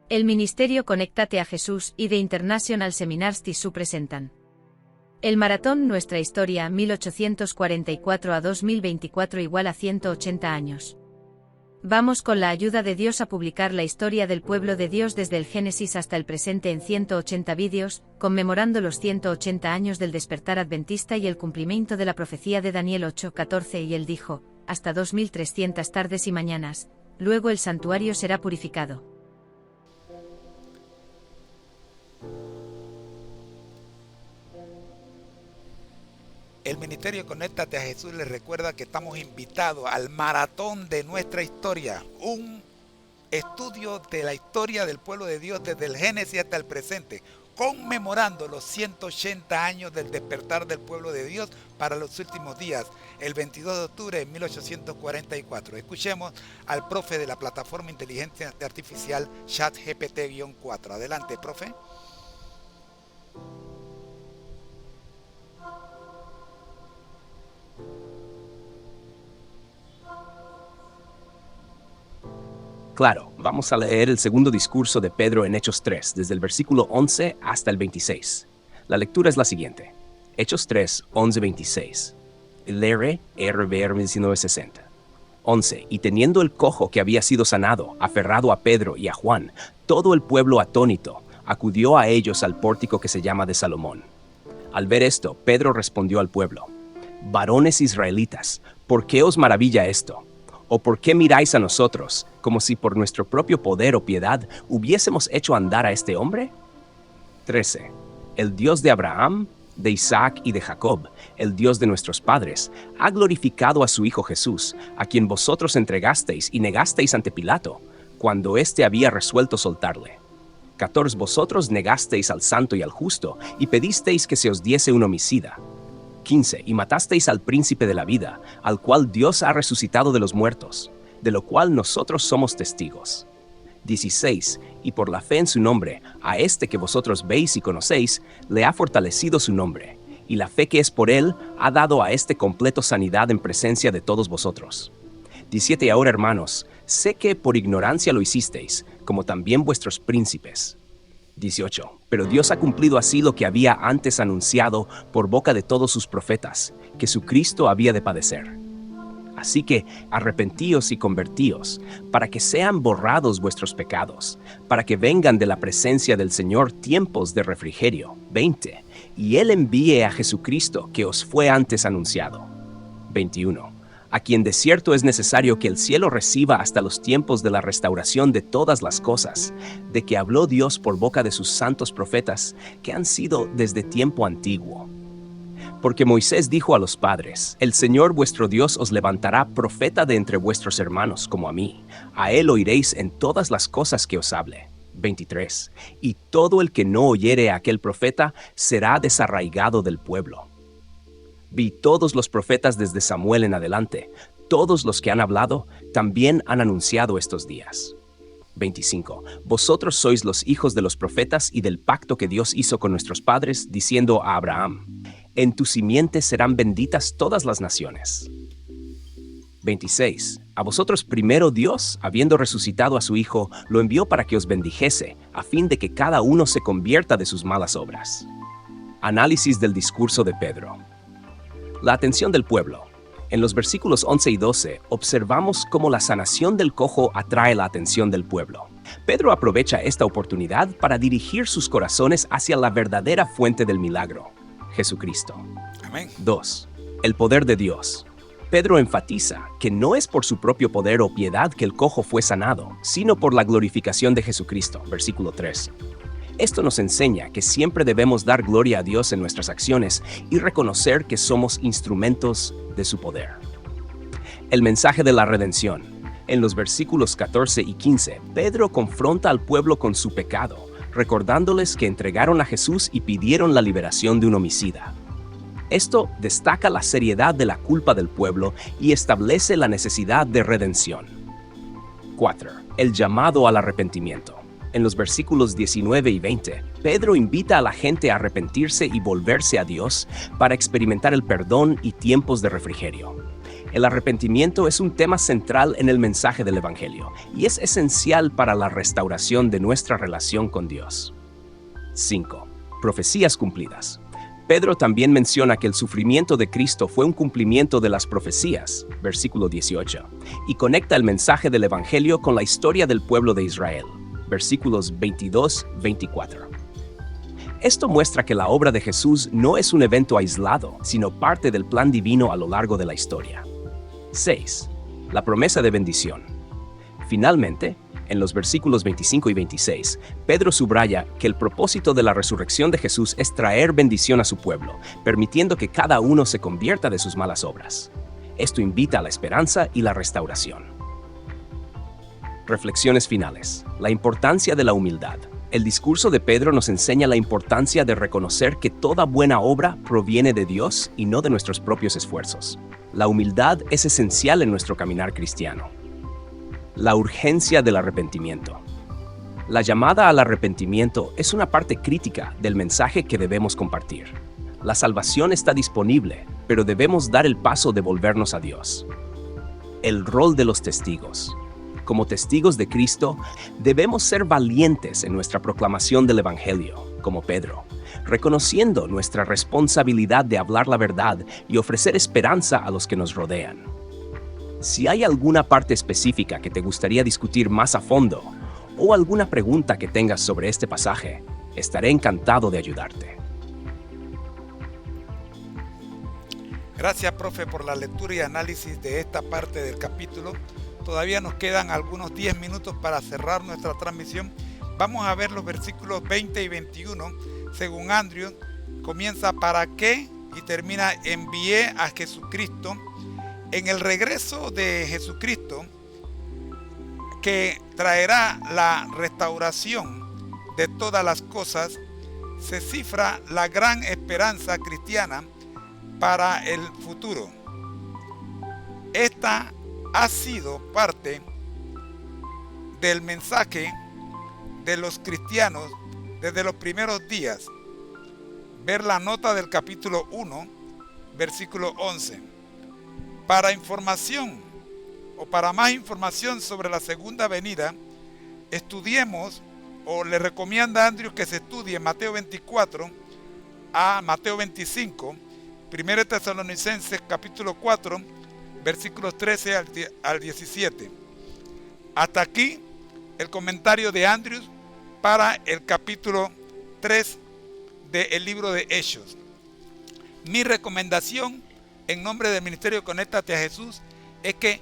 El Ministerio Conéctate a Jesús y The International Seminars TISU presentan el maratón Nuestra Historia 1844 a 2024 igual a 180 años. Vamos con la ayuda de Dios a publicar la historia del pueblo de Dios desde el Génesis hasta el presente en 180 vídeos, conmemorando los 180 años del despertar adventista y el cumplimiento de la profecía de Daniel 8:14 y él dijo, hasta 2300 tardes y mañanas, luego el santuario será purificado. El Ministerio Conéctate a Jesús les recuerda que estamos invitados al maratón de nuestra historia, un estudio de la historia del pueblo de Dios desde el Génesis hasta el presente, conmemorando los 180 años del despertar del pueblo de Dios para los últimos días, el 22 de octubre de 1844. Escuchemos al profe de la plataforma inteligencia artificial ChatGPT-4. Adelante, profe. Claro, vamos a leer el segundo discurso de Pedro en Hechos 3, desde el versículo 11 hasta el 26. La lectura es la siguiente. Hechos 3, 11, 26. Leeré RVR 1960. 11. Y teniendo el cojo que había sido sanado, aferrado a Pedro y a Juan, todo el pueblo atónito, acudió a ellos al pórtico que se llama de Salomón. Al ver esto, Pedro respondió al pueblo, varones israelitas, ¿por qué os maravilla esto? ¿O por qué miráis a nosotros, como si por nuestro propio poder o piedad hubiésemos hecho andar a este hombre? 13. El Dios de Abraham, de Isaac y de Jacob, el Dios de nuestros padres, ha glorificado a su Hijo Jesús, a quien vosotros entregasteis y negasteis ante Pilato, cuando éste había resuelto soltarle. 14. Vosotros negasteis al santo y al justo, y pedisteis que se os diese un homicida. 15. Y matasteis al príncipe de la vida, al cual Dios ha resucitado de los muertos, de lo cual nosotros somos testigos. 16. Y por la fe en su nombre, a este que vosotros veis y conocéis, le ha fortalecido su nombre, y la fe que es por él ha dado a este completo sanidad en presencia de todos vosotros. 17. Y ahora, hermanos, sé que por ignorancia lo hicisteis, como también vuestros príncipes. 18. Pero Dios ha cumplido así lo que había antes anunciado por boca de todos sus profetas, que su Cristo había de padecer. Así que arrepentíos y convertíos, para que sean borrados vuestros pecados, para que vengan de la presencia del Señor tiempos de refrigerio. 20. Y Él envíe a Jesucristo, que os fue antes anunciado. 21. A quien de cierto es necesario que el cielo reciba hasta los tiempos de la restauración de todas las cosas, de que habló Dios por boca de sus santos profetas, que han sido desde tiempo antiguo. Porque Moisés dijo a los padres, el Señor vuestro Dios os levantará profeta de entre vuestros hermanos como a mí, a él oiréis en todas las cosas que os hable. 23. Y todo el que no oyere a aquel profeta será desarraigado del pueblo. Vi todos los profetas desde Samuel en adelante, todos los que han hablado, también han anunciado estos días. 25. Vosotros sois los hijos de los profetas y del pacto que Dios hizo con nuestros padres, diciendo a Abraham, en tu simiente serán benditas todas las naciones. 26. A vosotros primero Dios, habiendo resucitado a su Hijo, lo envió para que os bendijese, a fin de que cada uno se convierta de sus malas obras. Análisis del discurso de Pedro. La atención del pueblo. En los versículos 11 y 12 observamos cómo la sanación del cojo atrae la atención del pueblo. Pedro aprovecha esta oportunidad para dirigir sus corazones hacia la verdadera fuente del milagro, Jesucristo. Amén. 2. El poder de Dios. Pedro enfatiza que no es por su propio poder o piedad que el cojo fue sanado, sino por la glorificación de Jesucristo, versículo 3. Esto nos enseña que siempre debemos dar gloria a Dios en nuestras acciones y reconocer que somos instrumentos de su poder. El mensaje de la redención. En los versículos 14 y 15, Pedro confronta al pueblo con su pecado, recordándoles que entregaron a Jesús y pidieron la liberación de un homicida. Esto destaca la seriedad de la culpa del pueblo y establece la necesidad de redención. 4. El llamado al arrepentimiento. En los versículos 19 y 20, Pedro invita a la gente a arrepentirse y volverse a Dios para experimentar el perdón y tiempos de refrigerio. El arrepentimiento es un tema central en el mensaje del Evangelio y es esencial para la restauración de nuestra relación con Dios. 5. Profecías cumplidas. Pedro también menciona que el sufrimiento de Cristo fue un cumplimiento de las profecías, versículo 18, y conecta el mensaje del Evangelio con la historia del pueblo de Israel, versículos 22-24. Esto muestra que la obra de Jesús no es un evento aislado, sino parte del plan divino a lo largo de la historia. 6. La promesa de bendición. Finalmente, en los versículos 25 y 26, Pedro subraya que el propósito de la resurrección de Jesús es traer bendición a su pueblo, permitiendo que cada uno se convierta de sus malas obras. Esto invita a la esperanza y la restauración. Reflexiones finales. La importancia de la humildad. El discurso de Pedro nos enseña la importancia de reconocer que toda buena obra proviene de Dios y no de nuestros propios esfuerzos. La humildad es esencial en nuestro caminar cristiano. La urgencia del arrepentimiento. La llamada al arrepentimiento es una parte crítica del mensaje que debemos compartir. La salvación está disponible, pero debemos dar el paso de volvernos a Dios. El rol de los testigos. Como testigos de Cristo, debemos ser valientes en nuestra proclamación del Evangelio, como Pedro, reconociendo nuestra responsabilidad de hablar la verdad y ofrecer esperanza a los que nos rodean. Si hay alguna parte específica que te gustaría discutir más a fondo o alguna pregunta que tengas sobre este pasaje, estaré encantado de ayudarte. Gracias, profe, por la lectura y análisis de esta parte del capítulo. Todavía nos quedan algunos 10 minutos para cerrar nuestra transmisión. Vamos a ver los versículos 20 y 21. Según Andrew, comienza ¿para qué? Y termina envié a Jesucristo. En el regreso de Jesucristo, que traerá la restauración de todas las cosas, se cifra la gran esperanza cristiana para el futuro. Esta ha sido parte del mensaje de los cristianos desde los primeros días. Ver la nota del capítulo 1, versículo 11. Para información o para más información sobre la segunda venida, estudiemos o le recomienda a Andrew que se estudie Mateo 24 a Mateo 25, 1 Tesalonicenses capítulo 4, versículos 13 al 17. Hasta aquí el comentario de Andrew para el capítulo 3 del libro de Hechos. Mi recomendación en nombre del Ministerio Conéctate a Jesús es que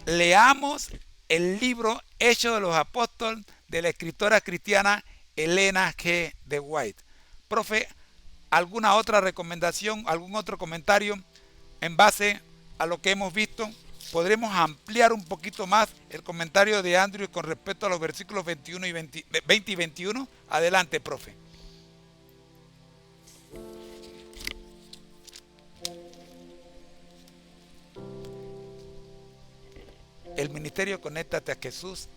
leamos el libro Hechos de los Apóstoles de la escritora cristiana Elena G. de White. Profe, ¿alguna otra recomendación, algún otro comentario en base a lo que hemos visto? ¿Podremos ampliar un poquito más el comentario de Andrew con respecto a los versículos 21 y 20 y 21? Adelante, profe. El Ministerio Conéctate a Jesús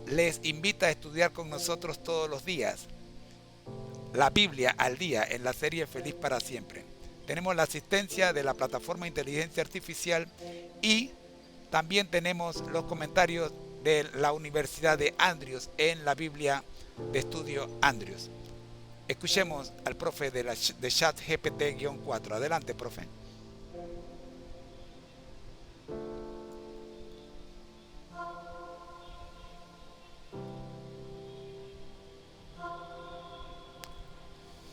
les invita a estudiar con nosotros todos los días la Biblia al día en la serie Feliz para Siempre. Tenemos la asistencia de la plataforma Inteligencia Artificial y también tenemos los comentarios de la Universidad de Andrews en la Biblia de Estudio Andrews. Escuchemos al profe de ChatGPT-4. Adelante, profe.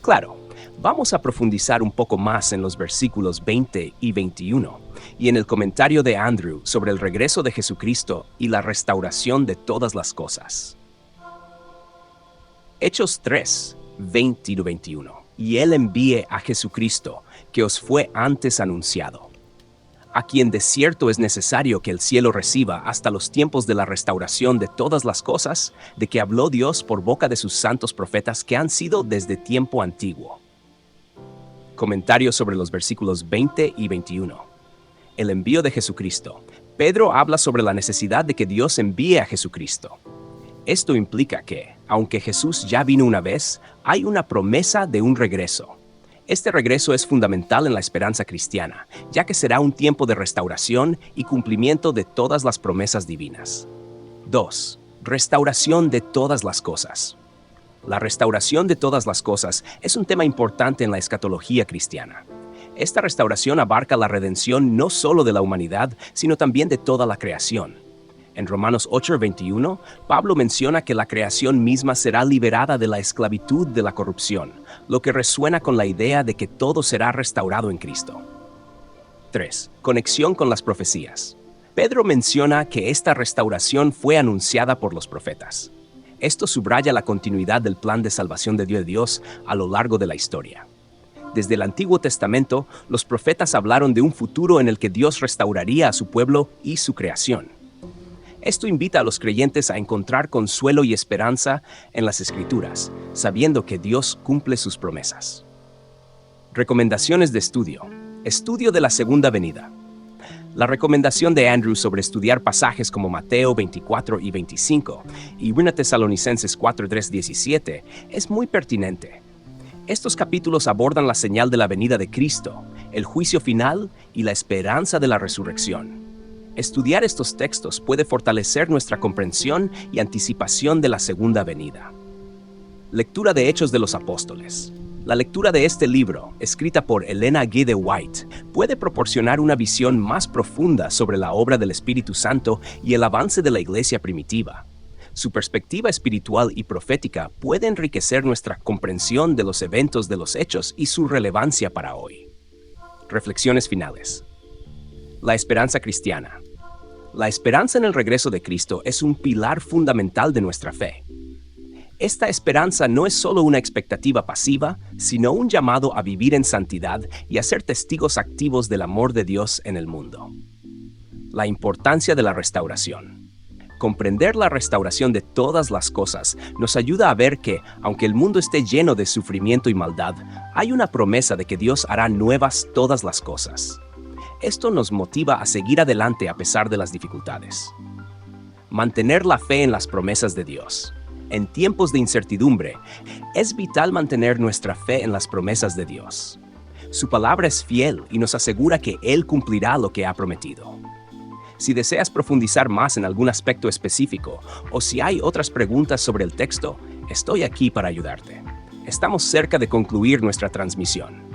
Claro, vamos a profundizar un poco más en los versículos 20 y 21 y en el comentario de Andrew sobre el regreso de Jesucristo y la restauración de todas las cosas. Hechos 3, 20 y 21. Y él envíe a Jesucristo, que os fue antes anunciado, a quien de cierto es necesario que el cielo reciba hasta los tiempos de la restauración de todas las cosas, de que habló Dios por boca de sus santos profetas que han sido desde tiempo antiguo. Comentario sobre los versículos 20 y 21. El envío de Jesucristo. Pedro habla sobre la necesidad de que Dios envíe a Jesucristo. Esto implica que, aunque Jesús ya vino una vez, hay una promesa de un regreso. Este regreso es fundamental en la esperanza cristiana, ya que será un tiempo de restauración y cumplimiento de todas las promesas divinas. 2. Restauración de todas las cosas. La restauración de todas las cosas es un tema importante en la escatología cristiana. Esta restauración abarca la redención no solo de la humanidad, sino también de toda la creación. En Romanos 8:21, Pablo menciona que la creación misma será liberada de la esclavitud de la corrupción, lo que resuena con la idea de que todo será restaurado en Cristo. 3. Conexión con las profecías. Pedro menciona que esta restauración fue anunciada por los profetas. Esto subraya la continuidad del plan de salvación de Dios a lo largo de la historia. Desde el Antiguo Testamento, los profetas hablaron de un futuro en el que Dios restauraría a su pueblo y su creación. Esto invita a los creyentes a encontrar consuelo y esperanza en las Escrituras, sabiendo que Dios cumple sus promesas. Recomendaciones de estudio. Estudio de la segunda venida. La recomendación de Andrew sobre estudiar pasajes como Mateo 24 y 25 y 1 Tesalonicenses 4:3-17 es muy pertinente. Estos capítulos abordan la señal de la venida de Cristo, el juicio final y la esperanza de la resurrección. Estudiar estos textos puede fortalecer nuestra comprensión y anticipación de la segunda venida. Lectura de Hechos de los Apóstoles. La lectura de este libro, escrita por Elena G. de White, puede proporcionar una visión más profunda sobre la obra del Espíritu Santo y el avance de la iglesia primitiva. Su perspectiva espiritual y profética puede enriquecer nuestra comprensión de los eventos de los hechos y su relevancia para hoy. Reflexiones finales. La esperanza cristiana. La esperanza en el regreso de Cristo es un pilar fundamental de nuestra fe. Esta esperanza no es solo una expectativa pasiva, sino un llamado a vivir en santidad y a ser testigos activos del amor de Dios en el mundo. La importancia de la restauración. Comprender la restauración de todas las cosas nos ayuda a ver que, aunque el mundo esté lleno de sufrimiento y maldad, hay una promesa de que Dios hará nuevas todas las cosas. Esto nos motiva a seguir adelante a pesar de las dificultades. Mantener la fe en las promesas de Dios. En tiempos de incertidumbre, es vital mantener nuestra fe en las promesas de Dios. Su palabra es fiel y nos asegura que Él cumplirá lo que ha prometido. Si deseas profundizar más en algún aspecto específico o si hay otras preguntas sobre el texto, estoy aquí para ayudarte. Estamos cerca de concluir nuestra transmisión.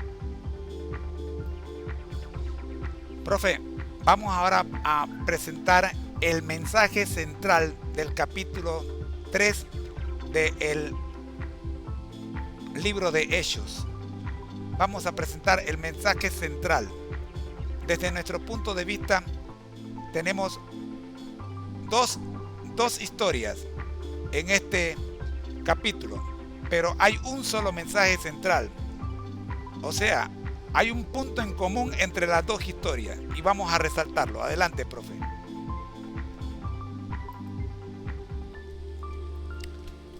Profe, vamos ahora a presentar el mensaje central del capítulo 3 del libro de Hechos. Vamos a presentar el mensaje central. Desde nuestro punto de vista, tenemos dos historias en este capítulo, pero hay un solo mensaje central. O sea, hay un punto en común entre las dos historias y vamos a resaltarlo. Adelante, profe.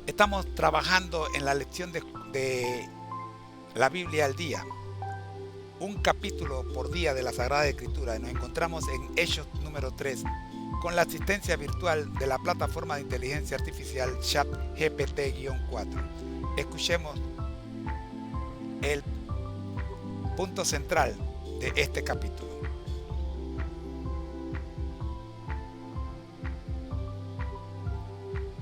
Estamos trabajando en la lección de la Biblia al día, un capítulo por día de la Sagrada Escritura. Nos encontramos en Hechos número 3 con la asistencia virtual de la plataforma de inteligencia artificial ChatGPT-4. Escuchemos el punto central de este capítulo.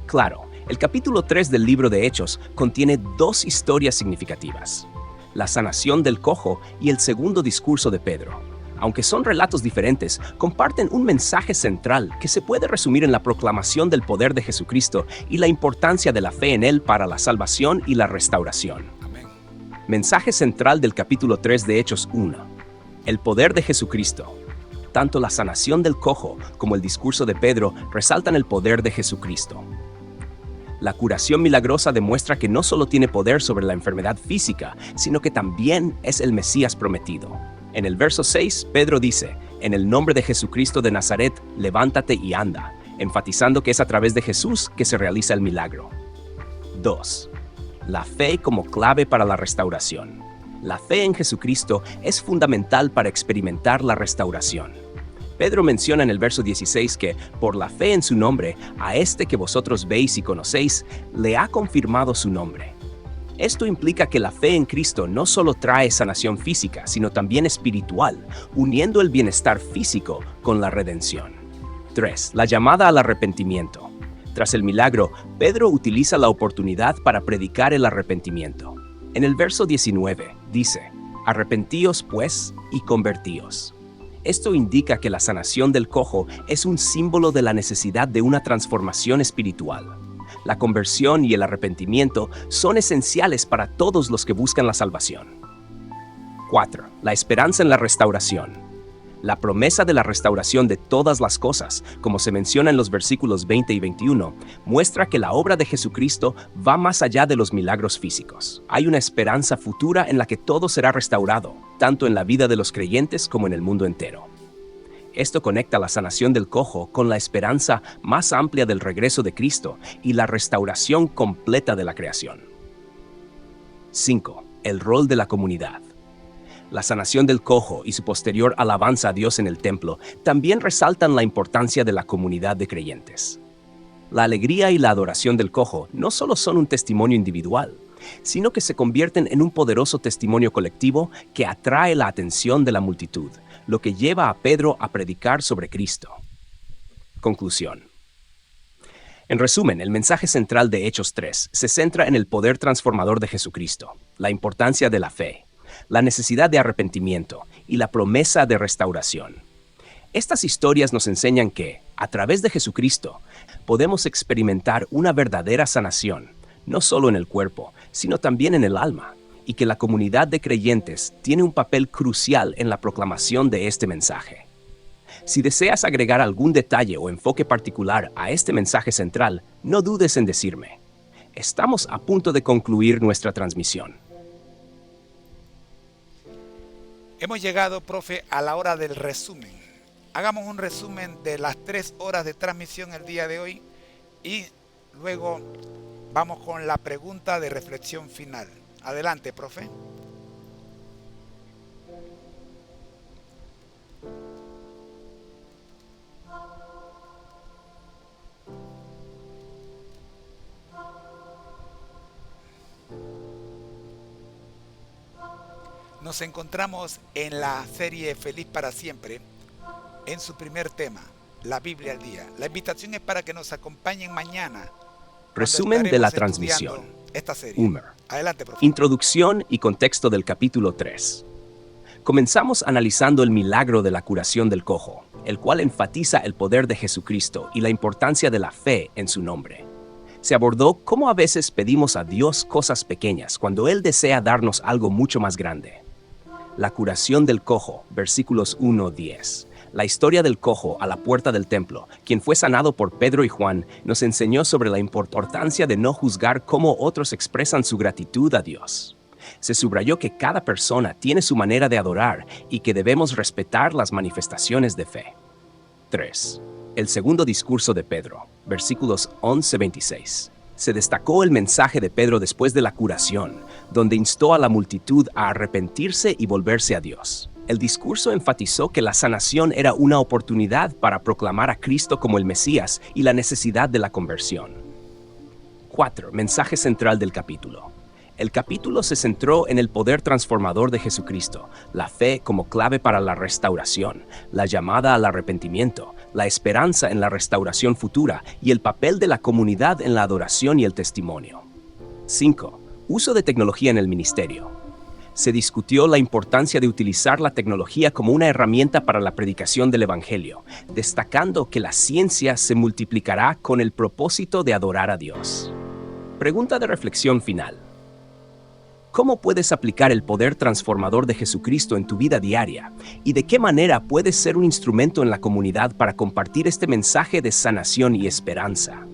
Claro, el capítulo 3 del libro de Hechos contiene dos historias significativas: la sanación del cojo y el segundo discurso de Pedro. Aunque son relatos diferentes, comparten un mensaje central que se puede resumir en la proclamación del poder de Jesucristo y la importancia de la fe en Él para la salvación y la restauración. Amén. Mensaje central del capítulo 3 de Hechos 1. El poder de Jesucristo. Tanto la sanación del cojo como el discurso de Pedro resaltan el poder de Jesucristo. La curación milagrosa demuestra que no solo tiene poder sobre la enfermedad física, sino que también es el Mesías prometido. En el verso 6, Pedro dice: «En el nombre de Jesucristo de Nazaret, levántate y anda», enfatizando que es a través de Jesús que se realiza el milagro. 2. La fe como clave para la restauración. La fe en Jesucristo es fundamental para experimentar la restauración. Pedro menciona en el verso 16 que, por la fe en su nombre, a este que vosotros veis y conocéis, le ha confirmado su nombre. Esto implica que la fe en Cristo no solo trae sanación física, sino también espiritual, uniendo el bienestar físico con la redención. 3. La llamada al arrepentimiento. Tras el milagro, Pedro utiliza la oportunidad para predicar el arrepentimiento. En el verso 19 dice: «Arrepentíos pues y convertíos». Esto indica que la sanación del cojo es un símbolo de la necesidad de una transformación espiritual. La conversión y el arrepentimiento son esenciales para todos los que buscan la salvación. 4. La esperanza en la restauración. La promesa de la restauración de todas las cosas, como se menciona en los versículos 20 y 21, muestra que la obra de Jesucristo va más allá de los milagros físicos. Hay una esperanza futura en la que todo será restaurado, tanto en la vida de los creyentes como en el mundo entero. Esto conecta la sanación del cojo con la esperanza más amplia del regreso de Cristo y la restauración completa de la creación. 5. El rol de la comunidad. La sanación del cojo y su posterior alabanza a Dios en el templo también resaltan la importancia de la comunidad de creyentes. La alegría y la adoración del cojo no solo son un testimonio individual, sino que se convierten en un poderoso testimonio colectivo que atrae la atención de la multitud, lo que lleva a Pedro a predicar sobre Cristo. Conclusión. En resumen, el mensaje central de Hechos 3 se centra en el poder transformador de Jesucristo, la importancia de la fe, la necesidad de arrepentimiento y la promesa de restauración. Estas historias nos enseñan que, a través de Jesucristo, podemos experimentar una verdadera sanación, no solo en el cuerpo, sino también en el alma, y que la comunidad de creyentes tiene un papel crucial en la proclamación de este mensaje. Si deseas agregar algún detalle o enfoque particular a este mensaje central, no dudes en decirme. Estamos a punto de concluir nuestra transmisión. Hemos llegado, profe, a la hora del resumen. Hagamos un resumen de las 3 horas de transmisión el día de hoy y luego vamos con la pregunta de reflexión final. Adelante, profe. Nos encontramos en la serie Feliz para Siempre, en su primer tema, la Biblia al día. La invitación es para que nos acompañen mañana. Resumen de la transmisión. Esta serie. Adelante, profe. Introducción y contexto del capítulo 3. Comenzamos analizando el milagro de la curación del cojo, el cual enfatiza el poder de Jesucristo y la importancia de la fe en su nombre. Se abordó cómo a veces pedimos a Dios cosas pequeñas cuando Él desea darnos algo mucho más grande. La curación del cojo, versículos 1-10. La historia del cojo a la puerta del templo, quien fue sanado por Pedro y Juan, nos enseñó sobre la importancia de no juzgar cómo otros expresan su gratitud a Dios. Se subrayó que cada persona tiene su manera de adorar y que debemos respetar las manifestaciones de fe. 3. El segundo discurso de Pedro, versículos 11-26. Se destacó el mensaje de Pedro después de la curación, donde instó a la multitud a arrepentirse y volverse a Dios. El discurso enfatizó que la sanación era una oportunidad para proclamar a Cristo como el Mesías y la necesidad de la conversión. 4. Mensaje central del capítulo. El capítulo se centró en el poder transformador de Jesucristo, la fe como clave para la restauración, la llamada al arrepentimiento, la esperanza en la restauración futura y el papel de la comunidad en la adoración y el testimonio. 5. Uso de tecnología en el ministerio. Se discutió la importancia de utilizar la tecnología como una herramienta para la predicación del Evangelio, destacando que la ciencia se multiplicará con el propósito de adorar a Dios. Pregunta de reflexión final. ¿Cómo puedes aplicar el poder transformador de Jesucristo en tu vida diaria? ¿Y de qué manera puedes ser un instrumento en la comunidad para compartir este mensaje de sanación y esperanza?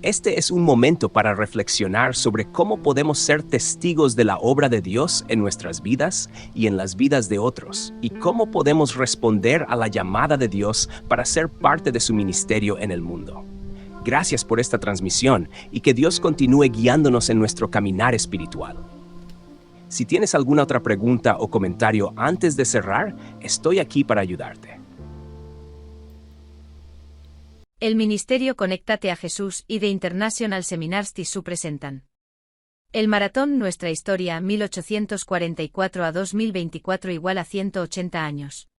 Este es un momento para reflexionar sobre cómo podemos ser testigos de la obra de Dios en nuestras vidas y en las vidas de otros, y cómo podemos responder a la llamada de Dios para ser parte de su ministerio en el mundo. Gracias por esta transmisión y que Dios continúe guiándonos en nuestro caminar espiritual. Si tienes alguna otra pregunta o comentario antes de cerrar, estoy aquí para ayudarte. El Ministerio Conéctate a Jesús y The International Seminars TSU presentan El maratón Nuestra Historia 1844 a 2024 igual a 180 años.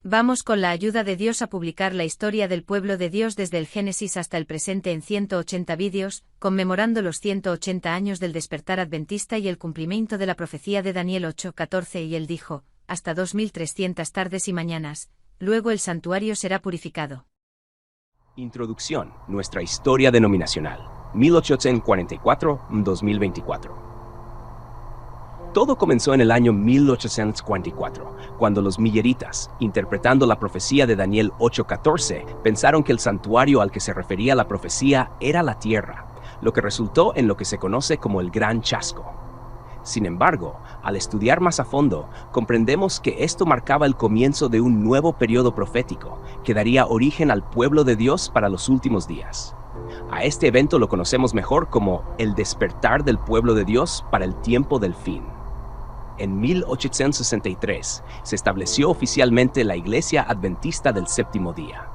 Vamos con la ayuda de Dios a publicar la historia del pueblo de Dios desde el Génesis hasta el presente en 180 vídeos, conmemorando los 180 años del despertar adventista y el cumplimiento de la profecía de Daniel 8:14 y él dijo, hasta 2300 tardes y mañanas, luego el santuario será purificado. Introducción. Nuestra historia denominacional. 1844-2024. Todo comenzó en el año 1844, cuando los milleritas, interpretando la profecía de Daniel 8:14, pensaron que el santuario al que se refería la profecía era la tierra, lo que resultó en lo que se conoce como el Gran Chasco. Sin embargo, al estudiar más a fondo, comprendemos que esto marcaba el comienzo de un nuevo periodo profético, que daría origen al pueblo de Dios para los últimos días. A este evento lo conocemos mejor como el despertar del pueblo de Dios para el tiempo del fin. En 1863 se estableció oficialmente la Iglesia Adventista del Séptimo Día.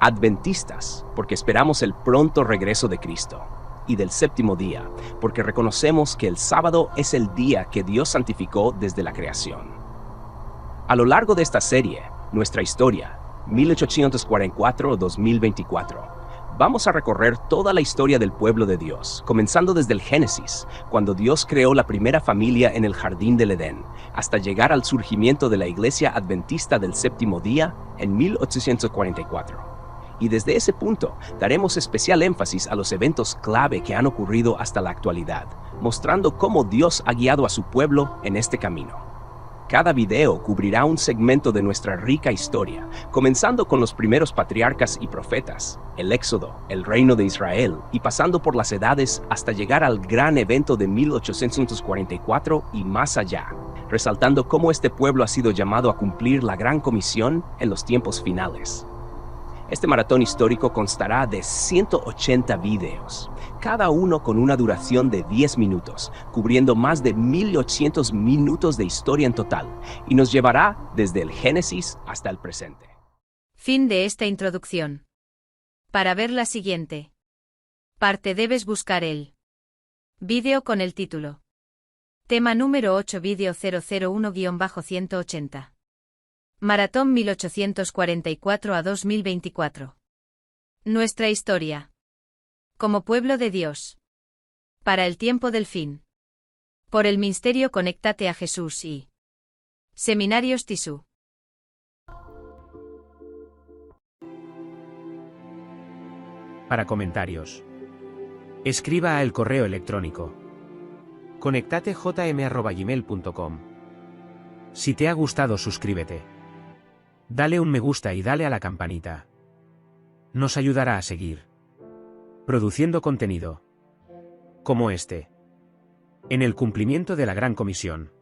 Adventistas, porque esperamos el pronto regreso de Cristo, y del séptimo día, porque reconocemos que el sábado es el día que Dios santificó desde la creación. A lo largo de esta serie, Nuestra Historia, 1844-2024, vamos a recorrer toda la historia del pueblo de Dios, comenzando desde el Génesis, cuando Dios creó la primera familia en el jardín del Edén, hasta llegar al surgimiento de la Iglesia Adventista del Séptimo Día en 1844. Y desde ese punto daremos especial énfasis a los eventos clave que han ocurrido hasta la actualidad, mostrando cómo Dios ha guiado a su pueblo en este camino. Cada video cubrirá un segmento de nuestra rica historia, comenzando con los primeros patriarcas y profetas, el Éxodo, el reino de Israel, y pasando por las edades hasta llegar al gran evento de 1844 y más allá, resaltando cómo este pueblo ha sido llamado a cumplir la gran comisión en los tiempos finales. Este maratón histórico constará de 180 videos, cada uno con una duración de 10 minutos, cubriendo más de 1800 minutos de historia en total, y nos llevará desde el Génesis hasta el presente. Fin de esta introducción. Para ver la siguiente parte debes buscar el vídeo con el título. Tema número 8 Vídeo 001-180. Maratón 1844 a 2024. Nuestra historia. Como pueblo de Dios. Para el tiempo del fin. Por el ministerio Conéctate a Jesús y Seminarios Tisú. Para comentarios, escriba al correo electrónico conectatejm@gmail.com. Si te ha gustado, suscríbete. Dale un me gusta y dale a la campanita. Nos ayudará a seguir produciendo contenido como este, en el cumplimiento de la Gran Comisión.